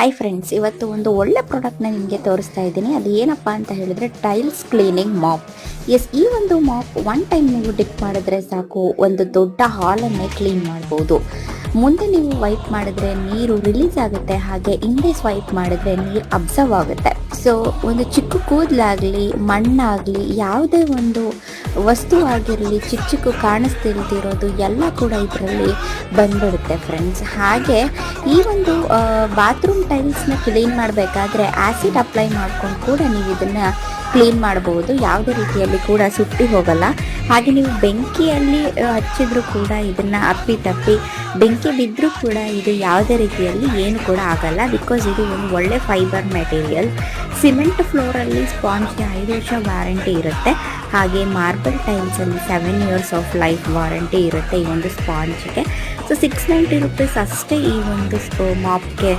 Hi friends, ಇವತ್ತು ಒಂದು ಒಳ್ಳೆ ಪ್ರಾಡಕ್ಟ್ನ ನಿಮಗೆ ತೋರಿಸ್ತಾ ಇದ್ದೀನಿ. ಅದು ಏನಪ್ಪ ಅಂತ ಹೇಳಿದ್ರೆ ಟೈಲ್ಸ್ ಕ್ಲೀನಿಂಗ್ ಮಾಪ್. ಎಸ್, ಈ ಒಂದು ಮಾಪ್ ಒನ್ ಟೈಮ್ ನೀವು ಡಿಪ್ ಮಾಡಿದ್ರೆ ಸಾಕು, ಒಂದು ದೊಡ್ಡ ಹಾಲನ್ನೇ ಕ್ಲೀನ್ ಮಾಡ್ಬೋದು. ಮುಂದೆ ನೀವು ವೈಪ್ ಮಾಡಿದ್ರೆ ನೀರು ರಿಲೀಸ್ ಆಗುತ್ತೆ, ಹಾಗೆ ಹಿಂದೆ ಸ್ವೈಪ್ ಮಾಡಿದ್ರೆ ನೀರು ಅಬ್ಸರ್ವ್ ಆಗುತ್ತೆ. ಸೊ ಒಂದು ಚಿಕ್ಕ ಕೂದಲಾಗಲಿ, ಮಣ್ಣಾಗಲಿ, ಯಾವುದೇ ಒಂದು ವಸ್ತು ಆಗಿರಲಿ, ಚಿಕ್ಕ ಚಿಕ್ಕ ಕಾಣಿಸ್ತಿಲ್ದಿರೋದು ಎಲ್ಲ ಕೂಡ ಇದರಲ್ಲಿ ಬಂದ್ಬಿಡುತ್ತೆ ಫ್ರೆಂಡ್ಸ್. ಹಾಗೆ ಈ ಒಂದು ಬಾತ್ರೂಮ್ ಟೈಲ್ಸ್ನ ಕ್ಲೀನ್ ಮಾಡಬೇಕಾದ್ರೆ ಆ್ಯಸಿಡ್ ಅಪ್ಲೈ ಮಾಡ್ಕೊಂಡು ಕೂಡ ನೀವು ಇದನ್ನು ಕ್ಲೀನ್ ಮಾಡಬಹುದು. ಯಾವುದೇ ರೀತಿಯಲ್ಲಿ ಕೂಡ ಸುಟ್ಟಿ ಹೋಗಲ್ಲ. ಹಾಗೆ ನೀವು ಬೆಂಕಿಯಲ್ಲಿ ಹಚ್ಚಿದ್ರೂ ಕೂಡ ಇದನ್ನು ಅಪ್ಪಿ ಬೆಂಕಿ ಬಿದ್ದರೂ ಕೂಡ ಇದು ಯಾವುದೇ ರೀತಿಯಲ್ಲಿ ಏನು ಕೂಡ ಆಗಲ್ಲ. ಬಿಕಾಸ್ ಇದು ಒಂದು ಒಳ್ಳೆ ಫೈಬರ್ ಮೆಟೀರಿಯಲ್. ಸಿಮೆಂಟ್ ಫ್ಲೋರಲ್ಲಿ ಸ್ಪಾಂಜ್ಗೆ 5 ವರ್ಷ ವಾರಂಟಿ ಇರುತ್ತೆ. ಹಾಗೆ ಮಾರ್ಬಲ್ ಟೈಲ್ಸಲ್ಲಿ 7 ಇಯರ್ಸ್ ಆಫ್ ಲೈಫ್ ವಾರಂಟಿ ಇರುತ್ತೆ ಈ ಒಂದು ಸ್ಪಾಂಜ್ಗೆ. ಸೊ 690 ರುಪೀಸ್ ಅಷ್ಟೇ ಈ ಒಂದು ಮಾಪ್ಗೆ